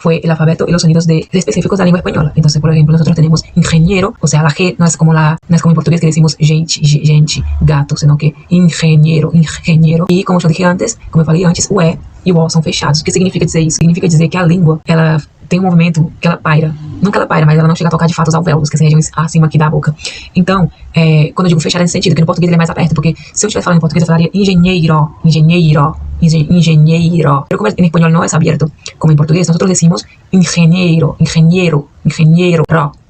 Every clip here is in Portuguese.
fue el alfabeto y los sonidos específicos de la lengua española. Entonces, por ejemplo, nosotros tenemos ingeniero, o sea, la G no es como en portugués que decimos gente, gato, sino que ingeniero. E como eu dije antes, como eu falei antes, o E e o O são fechados. O que significa dizer isso? Significa dizer que a língua, ela tem um movimento que ela paira. Não que ela paira, mas ela não chega a tocar de fato os alvéolos, que são regiões acima aqui da boca. Então, quando eu digo fechar nesse sentido, que no português ele é mais aberto, porque se eu estivesse falando em português, eu falaria engenheiro. Pero como en español no es abierto, como en portugués, nosotros decimos ingeniero,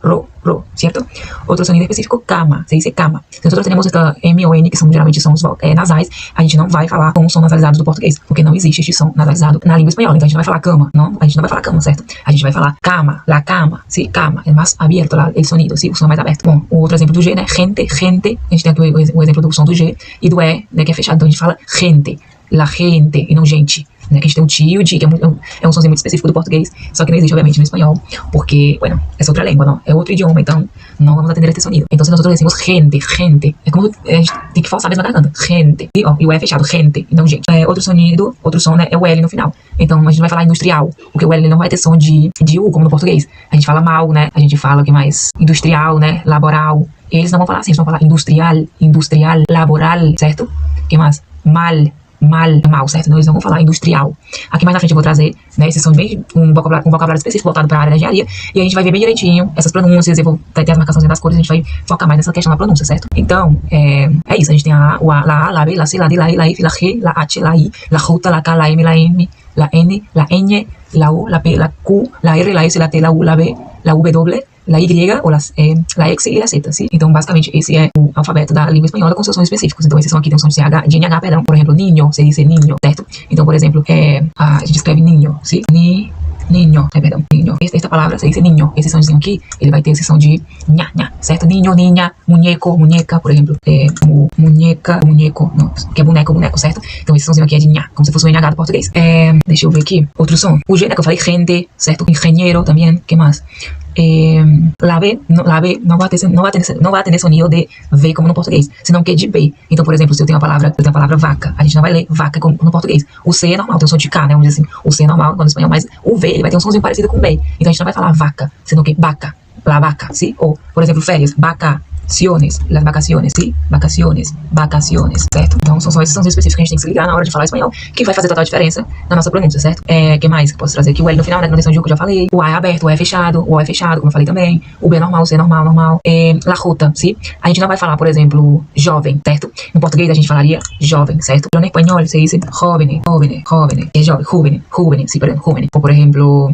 ro, ¿cierto? Otro sonido específico, cama, se dice cama. Se nosotros tenemos esta M ou N, que são geralmente sons nasais, a gente não vai falar com o som nasalizado do português, porque não existe este som nasalizado na língua espanhola. Então a gente não vai falar cama, não, a gente não vai falar cama, certo? A gente vai falar cama, la cama, sí, cama, é mais aberto lá, o sonido, sí, o som é mais aberto. Bom, o outro exemplo do G, né, gente, a gente tem aqui o exemplo do som do G e do E, né, que é fechado, então a gente fala gente, la gente, e não gente. Né, que a gente tem o ti e o di, que é um somzinho muito específico do português, só que não existe, obviamente, no espanhol, porque, bueno, é outra língua, não? É outro idioma, então não vamos atender esse sonido. Então, se nós decimos gente, é como a gente tem que forçar mesmo a garganta, gente, e o E é fechado, gente, então, gente. Outro som, né, é o L no final. Então, a gente não vai falar industrial, porque o L não vai ter som de U, como no português. A gente fala mal, né, a gente fala o que mais? Industrial, né, laboral. Eles não vão falar assim, eles vão falar industrial, laboral, certo? O que mais? Mal, certo? Não, eles não vão falar industrial. Aqui mais na frente eu vou trazer, né, esses são bem um vocabulário específico voltado para a área da engenharia, e a gente vai ver bem direitinho essas pronúncias, eu vou ter as marcações das cores, a gente vai focar mais nessa questão da pronúncia, certo? Então, é isso, a gente tem a A, o A, la A, la B, la C, la D, la E, la F, la G, la H, la I, la J, la K, la M, la N, la N, la U, la P, la Q, la R, la S, la T, la U, la B, la W, la Y, ou la X e la Z, sim? Então, basicamente, esse é o alfabeto da língua espanhola com seus sons específicos. Então, esses são aqui, tem um som de CH, de NH, perdão. Por exemplo, niño, se diz niño, certo? Então, por exemplo, a gente escreve niño, sim? Niño, niño. Esta palavra se diz niño. Esse somzinho aqui, ele vai ter esse som de nha, certo? Niño, niña, muñeco, muñeca, por exemplo. Muñeco, não, que é boneco, certo? Então, esse somzinho aqui é de nha, como se fosse um NH do português. Deixa eu ver aqui. Outro som. O G, né, que eu falei, gente, certo? Ingeniero também, que mais? La B no va a tener sonido de V como no português, senão que é de B. Então, por exemplo, se eu tenho a palavra vaca, a gente não vai ler vaca como no português. O C é normal, tem um som de K, né? Vamos dizer assim, o C é normal no espanhol, mas o V ele vai ter um somzinho parecido com o B. Então a gente não vai falar vaca, senão que vaca, la vaca, sim? Ou, por exemplo, férias, las vacaciones, sim? Vacaciones, certo? Então são esses sons específicos que a gente tem que se ligar na hora de falar espanhol, que vai fazer total diferença na nossa pronúncia, certo? Que mais que posso trazer aqui? O L no final, né, na notação de U que eu já falei. O A é aberto, o E é fechado, como eu falei também. O B é normal, o C é normal. La Jota, sim? A gente não vai falar, por exemplo, jovem, certo? No português a gente falaria jovem, certo? No espanhol se diz jovem, que é jovem, juven, sim, juven. Ou, por exemplo,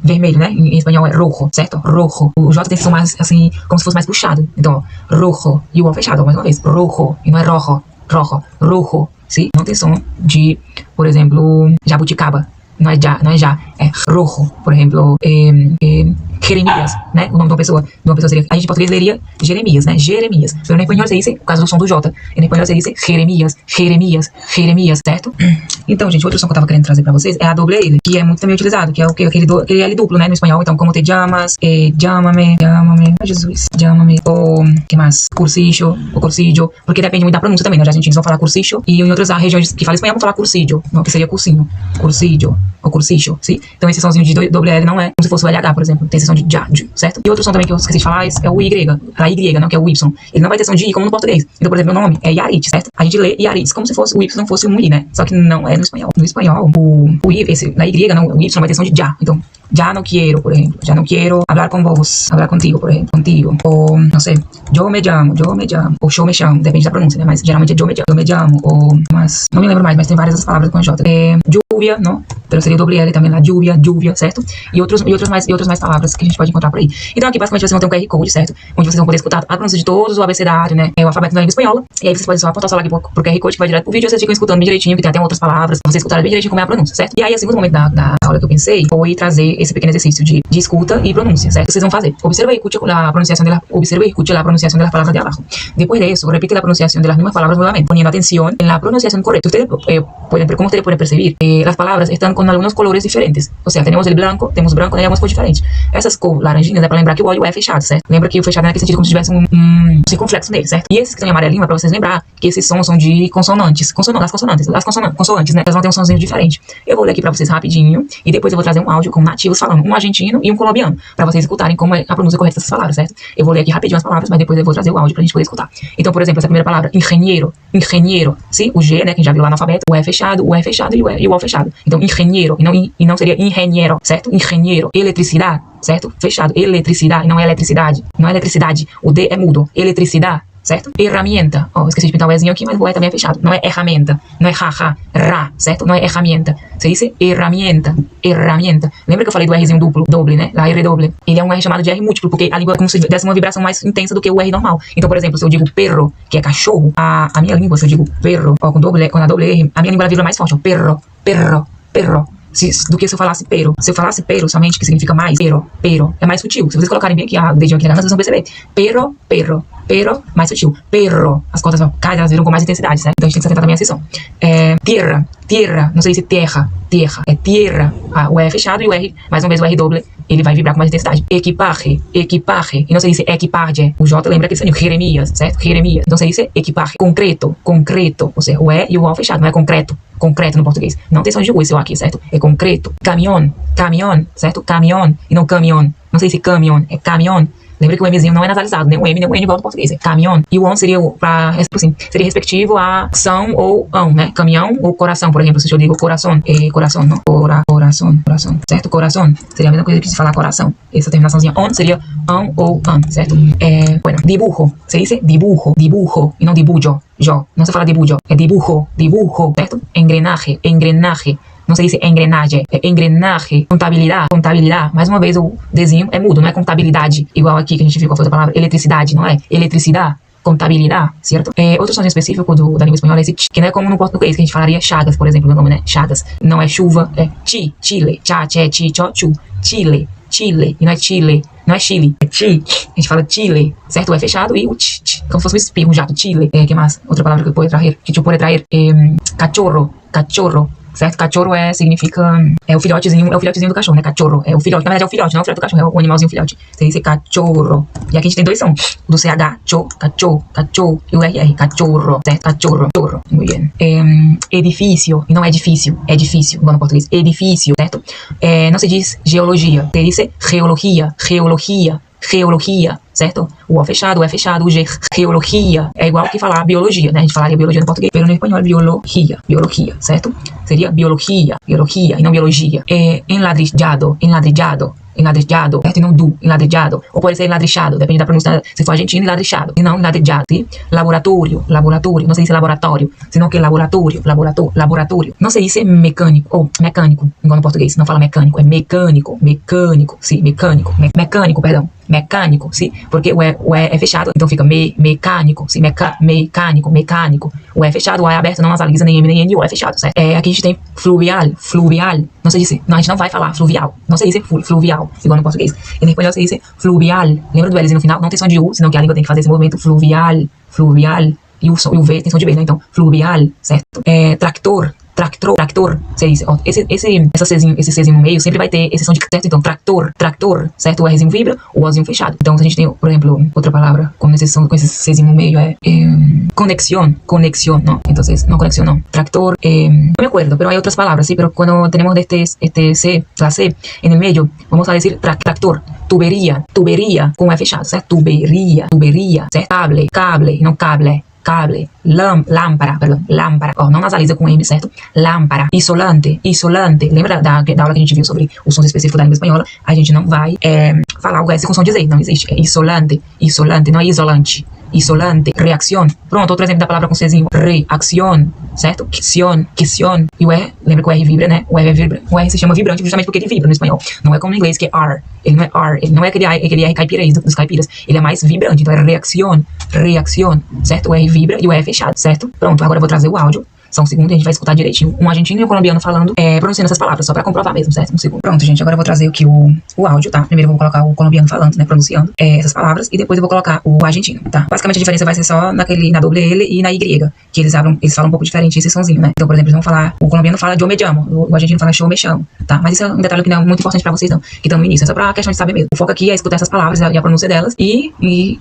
vermelho, né? Em espanhol é rojo, certo? Rojo. O J tem esse som mais, assim, como se fosse mais puxado. Então, rojo, e o O fechado, mais uma vez, rojo, e não é rojo, sim? Não tem som de, por exemplo, jabuticaba, não é já, é rojo, por exemplo, Jeremias, né? O nome de uma pessoa seria, a gente em português leria Jeremias, né? Jeremias. Pero no espanhol se diz, por causa do som do J, em espanhol se diz Jeremias, certo? Então, gente, outro som que eu tava querendo trazer pra vocês é a doble L, que é muito também utilizado, que é aquele L duplo, né? No espanhol, então, como te llamas, llámame, Jesus, llámame, ou, que mais? Cursillo, porque depende muito da pronúncia também, né? Os argentinos vão falar cursillo, e em outras regiões que falam espanhol vão falar cursillo, não, que seria cursinho, ou cursillo, sim? Então, esse somzinho de doble L não é como se fosse o LH, por exemplo, tem esse som de já, certo? E outro som também que eu esqueci de falar é o Y, a Y, não, que é o Y. Ele não vai ter som de I como no português. Então, por exemplo, meu nome é Yarit, certo? A gente lê Yarit como se fosse o Y fosse um I, né? Só que não é no espanhol. No espanhol, o I, na Y, não, o Y vai ter som de já. Então, já não quero, por exemplo. Já não quero hablar com vos, hablar contigo, por exemplo. Contigo. Ou, não sei, eu me chamo. Ou eu me chamo, depende da pronúncia, né? Mas geralmente é eu me chamo. Ou, mas, não me lembro mais, mas tem várias palavras com J. Lluvia, não? Pero seria o doble L também lá, lluvia, certo? E outras mais palavras que a gente pode encontrar por aí. Então aqui basicamente vocês vão ter um QR Code, certo? Onde vocês vão poder escutar a pronúncia de todos, o abecedário, né? O alfabeto da língua espanhola. E aí vocês podem só apontar o celular aqui pro QR Code que vai direto pro vídeo e vocês ficam escutando bem direitinho, que tem até outras palavras, pra vocês escutarem bem direitinho como é a pronúncia, certo? E aí, o segundo momento da aula que eu pensei foi trazer esse pequeno exercício de escuta y pronuncia, ¿certo? Vocês vão fazer. Observa y escucha la pronunciación de las palabras de abajo. Después de eso, repite la pronunciación de las mismas palabras nuevamente, poniendo atención en la pronunciación correcta. Ustedes como ustedes pueden percibir, las palabras están con algunos colores diferentes. O sea, tenemos el blanco, negro, color diferente. Esas essas cores laranjinhas é pra lembrar que o O e o E é fechado, certo? Lembra que o fechado é naquele sentido como se tivesse um circunflexo nele, certo? E esses que tem amarelinho é pra vocês lembrar que esses sons são de consonantes. Consoantes, né? Elas vão ter um sonzinho diferente. Eu vou ler aqui pra vocês rapidinho e depois eu vou trazer um áudio com nativos falando, um argentino e um colombiano, pra vocês escutarem como é a pronúncia correta dessas palavras, certo? Eu vou ler aqui rapidinho as palavras, mas depois eu vou trazer o áudio pra gente poder escutar. Então, por exemplo, essa primeira palavra, engenheiro, sim, o G, né, que a gente já viu lá no alfabeto, o E fechado e o O fechado. Então, engenheiro, e não seria engenheiro, certo? Engenheiro, eletricidade, certo? Fechado, eletricidade, não é eletricidade, o D é mudo, eletricidade, certo? Herramienta, esqueci de pintar o Ezinho aqui, mas o E também é fechado, não é ferramenta, não é ra, certo? Não é herramienta, se diz herramienta. Lembra que eu falei do Rzinho duplo, doble, né? Lá R doble. Ele é um R chamado de R múltiplo, porque a língua é como se desse uma vibração mais intensa do que o R normal. Então, por exemplo, se eu digo perro, que é cachorro, a minha língua, se eu digo perro, com a doble R, a minha língua vibra mais forte, perro. Do que se eu falasse pero. Se eu falasse pero somente, que significa mais, pero, é mais sutil. Se vocês colocarem bem aqui o dedinho aqui na garganta, vocês vão perceber. Pero, mais sutil. Perro, as cordas caem, elas viram com mais intensidade, certo? Então a gente tem que se atentar também a esse som. Tierra, não sei se terra, é tierra. O E é fechado e o R, mais uma vez o R doble, ele vai vibrar com mais intensidade. Equipaje, e não se diz equipaje. O J lembra aquele soninho, Jeremias, certo? Jeremias. Então se diz equipaje. Concreto, ou seja, o E e o O fechado, não é concreto no português. Não tem som de U esse O aqui, certo? É concreto. Caminhão, certo? Caminhão e não caminhão. Não sei se caminhão, é caminhão. Lembra que o Mzinho não é nasalizado, nem o M, nem o N igual no português. É caminhão. E o ON seria, seria respectivo a são ou ão, né? Caminhão ou coração, por exemplo. Se eu digo coração, coração, não. Coração, certo? Coração. Seria a mesma coisa que se falar coração. Essa terminaçãozinha on seria ão ou an, certo? Bueno, dibujo. Se diz dibujo, e não dibujo. Não se fala dibujo, é dibujo, certo? Engrenaje. Não se diz engrenagem, é engrenagem. Contabilidade. Mais uma vez o Dzinho é mudo, não é contabilidade. Igual aqui que a gente viu qual foi a palavra. Eletricidade, não é? Eletricidade. Contabilidade, certo? Outro som específico da língua espanhola é esse que não é como no português, que a gente falaria chagas, por exemplo, no nome, né? Chagas. Não é chuva, é Chile. Chile. E não é Chile. Não é Chile, é chi. A gente fala Chile, certo? O é fechado e o como se fosse um espirro, um jato. Chile. Que mais? Outra palavra que eu posso trazer. Cachorro. Certo? Cachorro significa o filhotezinho do cachorro, né? Cachorro é o filhote, na verdade é o filhote, não é o filhote do cachorro, é o animalzinho filhote. Você diz cachorro. E aqui a gente tem dois sons, do CH, cachorro, e o RR, cachorro, certo? Cachorro. Muito bem. Edifício, e não é difícil, igual no português, edifício, certo? Não se diz geologia, se diz geologia, certo? O O fechado, o E fechado, o G, geologia. É igual que falar biologia, né? A gente falaria biologia no português, pero no espanhol é biologia, certo? Seria biologia, e não biologia. Enladrillado, certo? E não enladrillado. Ou pode ser enladrillado, depende da pronúncia, se for argentino, enladrillado. E não enladrillado, sim? Laboratório. Não se diz laboratório, senão que laboratório. Não se diz mecânico, igual no português. Não fala mecânico, é mecânico, sim, mecânico, sim, porque o E é fechado, então fica mecânico, sim, mecânico. O E é fechado, o A é aberto, não nasaliza nem M nem N, o E é fechado, certo? Aqui a gente tem fluvial, não se diz, a gente não vai falar fluvial, não se diz fluvial, igual no português. E no espanhol se diz fluvial, lembra do Lzinho no final? Não tem som de U, senão que a língua tem que fazer esse movimento fluvial, e o V tem som de B, né? Então, fluvial, certo? Tractor, esse Czinho no meio sempre vai ter esse som de certo, então tractor, certo? O Rzinho vibra, o Ozinho fechado. Então se a gente tem, por exemplo, outra palavra com esse Czinho no meio conexión, no, entonces no conexión, no, tractor, no me acuerdo, pero hay otras palabras, sí, pero cuando tenemos la C en el medio, vamos a decir tractor, tubería, con E fechado, certo? Tubería, certo? Cable, no cable, lámpara, não nasaliza com M, certo? Lámpara, isolante, lembra da aula que a gente viu sobre os sons específicos da língua espanhola? A gente não vai falar o S com som de Z, não existe, é isolante, não é isolante, reação. Pronto, outro exemplo da palavra com Czinho, reação, certo? Quición, e o R, lembra que o R vibra, né? O R se chama vibrante justamente porque ele vibra no espanhol, não é como no inglês que é R, ele não é aquele R caipira dos caipiras, ele é mais vibrante, então é reação, certo? O R vibra e o E é fechado, certo? Pronto, agora eu vou trazer o áudio só um segundo e a gente vai escutar direitinho um argentino e um colombiano falando, pronunciando essas palavras, só pra comprovar mesmo, certo? Um segundo. Pronto, gente, agora eu vou trazer aqui o áudio, tá? Primeiro eu vou colocar o colombiano falando, né, pronunciando essas palavras, e depois eu vou colocar o argentino, tá? Basicamente a diferença vai ser só na double L e na Y, que eles falam um pouco diferente esse sonzinho, né? Então, por exemplo, eles vão falar, o colombiano fala yo me llamo, o argentino fala yo me chamo, tá? Mas isso é um detalhe que não é muito importante pra vocês não, que estão no início, é só pra questão de saber mesmo. O foco aqui é escutar essas palavras e a pronúncia delas e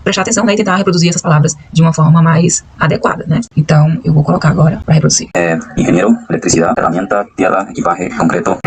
prestar atenção, né, e tentar reproduzir essas palavras de uma forma mais adequada, né? Então, eu vou colocar agora pra reproduzir. Ingeniero, electricidad, herramienta, tierra, equipaje, concreto.